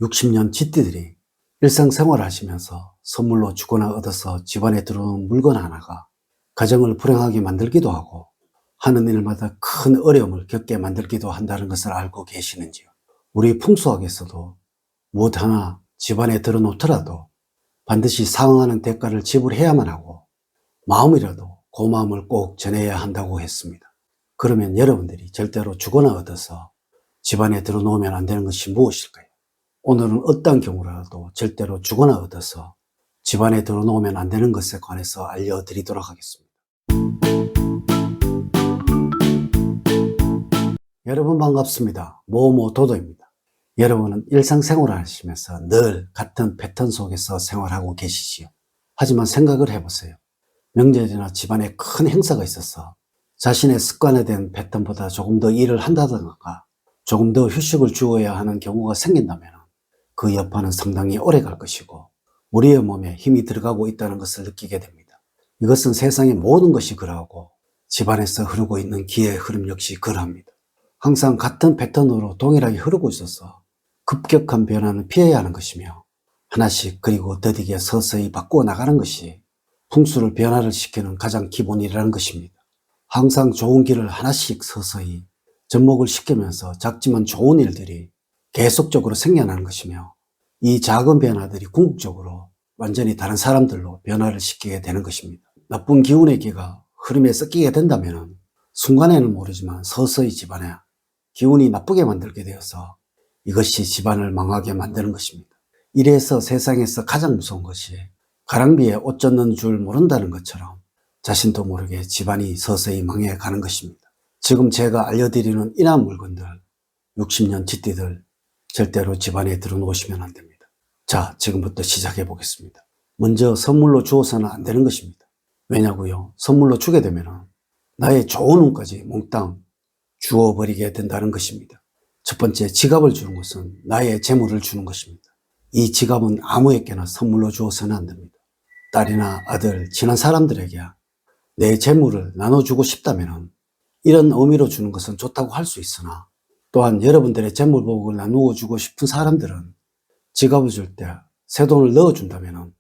60년 쥐띠들이 일상생활을 하시면서 선물로 주거나 얻어서 집안에 들어오는 물건 하나가 가정을 불행하게 만들기도 하고 하는 일마다 큰 어려움을 겪게 만들기도 한다는 것을 알고 계시는지요? 우리 풍수학에서도 무엇 하나 집안에 들어놓더라도 반드시 상응하는 대가를 지불해야만 하고 마음이라도 고마움을 꼭 전해야 한다고 했습니다. 그러면 여러분들이 절대로 주거나 얻어서 집안에 들어놓으면 안 되는 것이 무엇일까요? 오늘은 어떤 경우라도 절대로 주거나 얻어서 집안에 들어놓으면 안 되는 것에 관해서 알려드리도록 하겠습니다. 여러분 반갑습니다. 모모도도입니다. 여러분은 일상생활을 하시면서 늘 같은 패턴 속에서 생활하고 계시지요. 하지만 생각을 해보세요. 명절이나 집안에 큰 행사가 있어서 자신의 습관에 대한 패턴보다 조금 더 일을 한다든가 조금 더 휴식을 주어야 하는 경우가 생긴다면 그 여파는 상당히 오래 갈 것이고 우리의 몸에 힘이 들어가고 있다는 것을 느끼게 됩니다. 이것은 세상의 모든 것이 그러하고 집안에서 흐르고 있는 기의 흐름 역시 그러합니다. 항상 같은 패턴으로 동일하게 흐르고 있어서 급격한 변화는 피해야 하는 것이며 하나씩 그리고 더디게 서서히 바꾸어 나가는 것이 풍수를 변화를 시키는 가장 기본이라는 것입니다. 항상 좋은 길을 하나씩 서서히 접목을 시키면서 작지만 좋은 일들이 계속적으로 생겨나는 것이며 이 작은 변화들이 궁극적으로 완전히 다른 사람들로 변화를 시키게 되는 것입니다. 나쁜 기운의 기가 흐름에 섞이게 된다면 순간에는 모르지만 서서히 집안에 기운이 나쁘게 만들게 되어서 이것이 집안을 망하게 만드는 것입니다. 이래서 세상에서 가장 무서운 것이 가랑비에 옷 젖는 줄 모른다는 것처럼 자신도 모르게 집안이 서서히 망해가는 것입니다. 지금 제가 알려드리는 이러한 물건들 60년 쥐띠들 절대로 집안에 들어놓으시면 안 됩니다. 자, 지금부터 시작해 보겠습니다. 먼저 선물로 주어서는 안 되는 것입니다. 왜냐고요? 선물로 주게 되면 나의 좋은 운까지 몽땅 주어버리게 된다는 것입니다. 첫 번째, 지갑을 주는 것은 나의 재물을 주는 것입니다. 이 지갑은 아무에게나 선물로 주어서는 안 됩니다. 딸이나 아들, 친한 사람들에게 내 재물을 나눠주고 싶다면 이런 의미로 주는 것은 좋다고 할 수 있으나 또한 여러분들의 재물복을 나누어 주고 싶은 사람들은 지갑을 줄 때 새 돈을 넣어준다면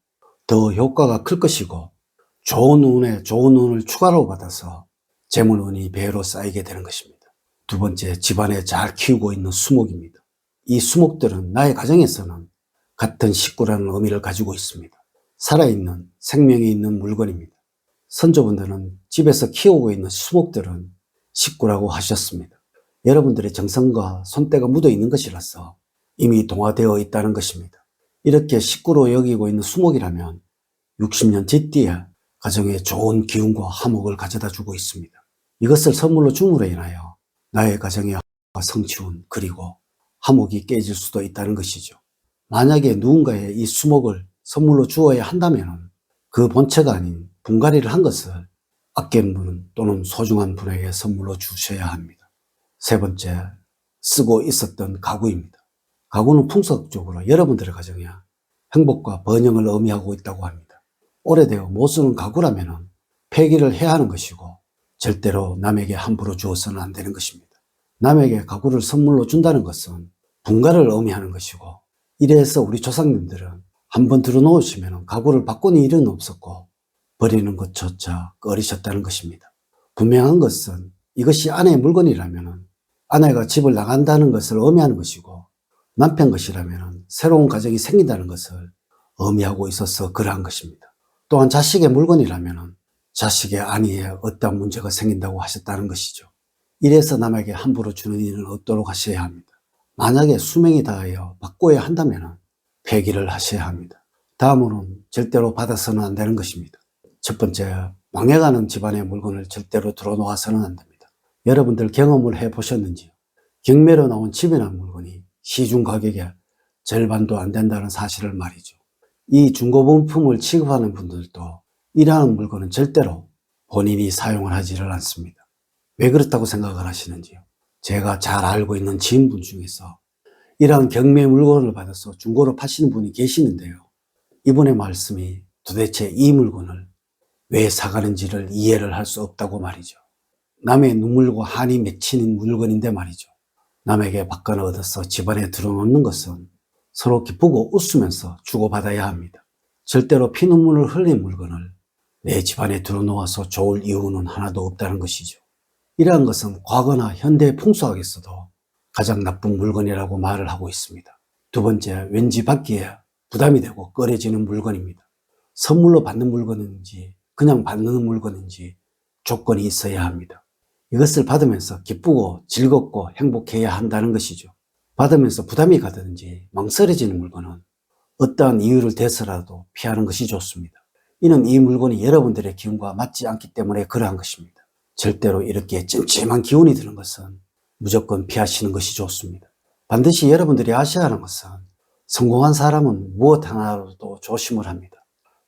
더 효과가 클 것이고 좋은 운에 좋은 운을 추가로 받아서 재물운이 배로 쌓이게 되는 것입니다. 두 번째, 집안에 잘 키우고 있는 수목입니다. 이 수목들은 나의 가정에서는 같은 식구라는 의미를 가지고 있습니다. 살아있는 생명이 있는 물건입니다. 선조분들은 집에서 키우고 있는 수목들은 식구라고 하셨습니다. 여러분들의 정성과 손때가 묻어 있는 것이라서 이미 동화되어 있다는 것입니다. 이렇게 식구로 여기고 있는 수목이라면 60년 쥐띠에 가정에 좋은 기운과 화목을 가져다 주고 있습니다. 이것을 선물로 줌으로 인하여 나의 가정의 성취운 그리고 화목이 깨질 수도 있다는 것이죠. 만약에 누군가의 이 수목을 선물로 주어야 한다면 그 본체가 아닌 분갈이를 한 것을 아끼는 분 또는 소중한 분에게 선물로 주셔야 합니다. 세 번째, 쓰고 있었던 가구입니다. 가구는 풍속적으로 여러분들의 가정에 행복과 번영을 의미하고 있다고 합니다. 오래되어 못 쓰는 가구라면 폐기를 해야 하는 것이고 절대로 남에게 함부로 주어서는 안 되는 것입니다. 남에게 가구를 선물로 준다는 것은 분갈을 의미하는 것이고 이래서 우리 조상님들은 한번 들어놓으시면 가구를 바꾸는 일은 없었고 버리는 것조차 꺼리셨다는 것입니다. 분명한 것은 이것이 아내의 물건이라면 아내가 집을 나간다는 것을 의미하는 것이고 남편 것이라면 새로운 가정이 생긴다는 것을 의미하고 있어서 그러한 것입니다. 또한 자식의 물건이라면 자식의 안위에 어떠한 문제가 생긴다고 하셨다는 것이죠. 이래서 남에게 함부로 주는 일은 없도록 하셔야 합니다. 만약에 수명이 다하여 바꿔야 한다면 폐기를 하셔야 합니다. 다음으로는 절대로 받아서는 안 되는 것입니다. 첫 번째, 망해가는 집안의 물건을 절대로 들어놓아서는 안 됩니다. 여러분들 경험을 해보셨는지요? 경매로 나온 집이나 물건이 시중 가격의 절반도 안 된다는 사실을 말이죠. 이 중고부품을 취급하는 분들도 이러한 물건은 절대로 본인이 사용을 하지를 않습니다. 왜 그렇다고 생각을 하시는지요? 제가 잘 알고 있는 지인분 중에서 이러한 경매 물건을 받아서 중고로 파시는 분이 계시는데요. 이분의 말씀이 도대체 이 물건을 왜 사가는지를 이해를 할 수 없다고 말이죠. 남의 눈물과 한이 맺히는 물건인데 말이죠. 남에게 받거나 얻어서 집안에 들어놓는 것은 서로 기쁘고 웃으면서 주고받아야 합니다. 절대로 피눈물을 흘린 물건을 내 집안에 들어놓아서 좋을 이유는 하나도 없다는 것이죠. 이러한 것은 과거나 현대 풍속학에서도 가장 나쁜 물건이라고 말을 하고 있습니다. 두 번째, 왠지 받기에 부담이 되고 꺼려지는 물건입니다. 선물로 받는 물건인지 그냥 받는 물건인지 조건이 있어야 합니다. 이것을 받으면서 기쁘고 즐겁고 행복해야 한다는 것이죠. 받으면서 부담이 가든지 망설여지는 물건은 어떠한 이유를 대서라도 피하는 것이 좋습니다. 이는 이 물건이 여러분들의 기운과 맞지 않기 때문에 그러한 것입니다. 절대로 이렇게 찜찜한 기운이 드는 것은 무조건 피하시는 것이 좋습니다. 반드시 여러분들이 아셔야 하는 것은 성공한 사람은 무엇 하나로도 조심을 합니다.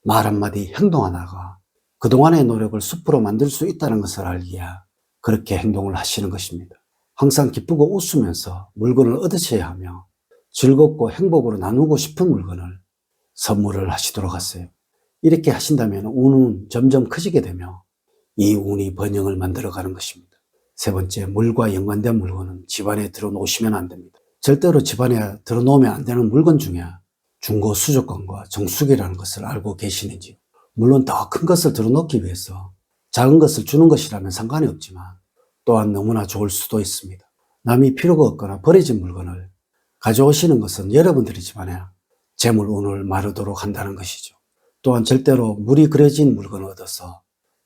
말 한마디, 행동 하나가 그동안의 노력을 숲으로 만들 수 있다는 것을 알기야 그렇게 행동을 하시는 것입니다. 항상 기쁘고 웃으면서 물건을 얻으셔야 하며 즐겁고 행복으로 나누고 싶은 물건을 선물을 하시도록 하세요. 이렇게 하신다면 운은 점점 커지게 되며 이 운이 번영을 만들어가는 것입니다. 세 번째, 물과 연관된 물건은 집안에 들어놓으시면 안 됩니다. 절대로 집안에 들어놓으면 안 되는 물건 중에 중고 수족관과 정수기라는 것을 알고 계시는지요? 물론 더 큰 것을 들어놓기 위해서 작은 것을 주는 것이라면 상관이 없지만 또한 너무나 좋을 수도 있습니다. 남이 필요가 없거나 버려진 물건을 가져오시는 것은 여러분들이 집안에 재물운을 마르도록 한다는 것이죠. 또한 절대로 물이 그려진 물건을 얻어서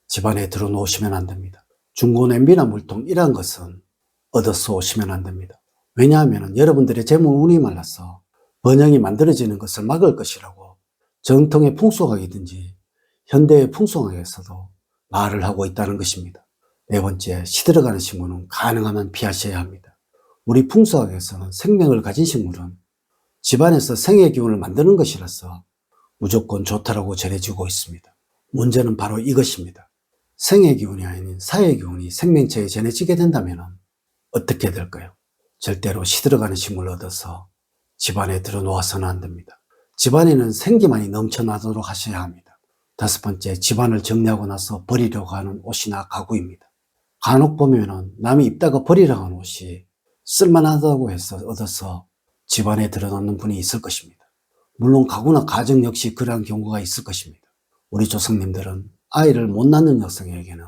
집안에 들어놓으시면 안 됩니다. 중고 냄비나 물통 이러한 것은 얻어서 오시면 안 됩니다. 왜냐하면 여러분들의 재물운이 말라서 번영이 만들어지는 것을 막을 것이라고 정통의 풍속학이든지 현대의 풍속학에서도 말을 하고 있다는 것입니다. 네 번째, 시들어가는 식물은 가능하면 피하셔야 합니다. 우리 풍속학에서는 생명을 가진 식물은 집안에서 생의 기운을 만드는 것이라서 무조건 좋다라고 전해지고 있습니다. 문제는 바로 이것입니다. 생의 기운이 아닌 사의 기운이 생명체에 전해지게 된다면 어떻게 될까요? 절대로 시들어가는 식물을 얻어서 집안에 들어놓아서는 안 됩니다. 집안에는 생기만이 넘쳐나도록 하셔야 합니다. 다섯 번째, 집안을 정리하고 나서 버리려고 하는 옷이나 가구입니다. 간혹 보면은 남이 입다가 버리려고 하는 옷이 쓸만하다고 해서 얻어서 집안에 들어놓는 분이 있을 것입니다. 물론 가구나 가정 역시 그러한 경우가 있을 것입니다. 우리 조상님들은 아이를 못 낳는 여성에게는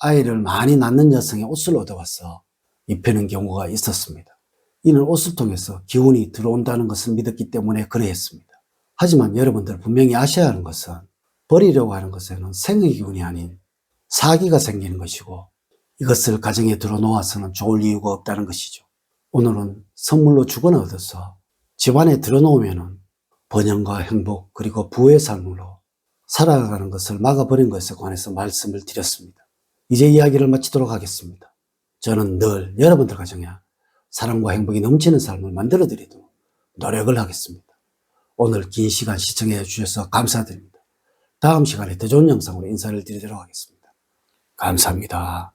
아이를 많이 낳는 여성의 옷을 얻어와서 입히는 경우가 있었습니다. 이는 옷을 통해서 기운이 들어온다는 것을 믿었기 때문에 그러했습니다. 하지만 여러분들 분명히 아셔야 하는 것은 버리려고 하는 것에는 생의 기운이 아닌 사기가 생기는 것이고 이것을 가정에 들어놓아서는 좋을 이유가 없다는 것이죠. 오늘은 선물로 주거나 얻어서 집안에 들어놓으면 번영과 행복 그리고 부의 삶으로 살아가는 것을 막아버린 것에 관해서 말씀을 드렸습니다. 이제 이야기를 마치도록 하겠습니다. 저는 늘 여러분들 가정에 사랑과 행복이 넘치는 삶을 만들어 드리도록 노력을 하겠습니다. 오늘 긴 시간 시청해 주셔서 감사드립니다. 다음 시간에 더 좋은 영상으로 인사를 드리도록 하겠습니다. 감사합니다.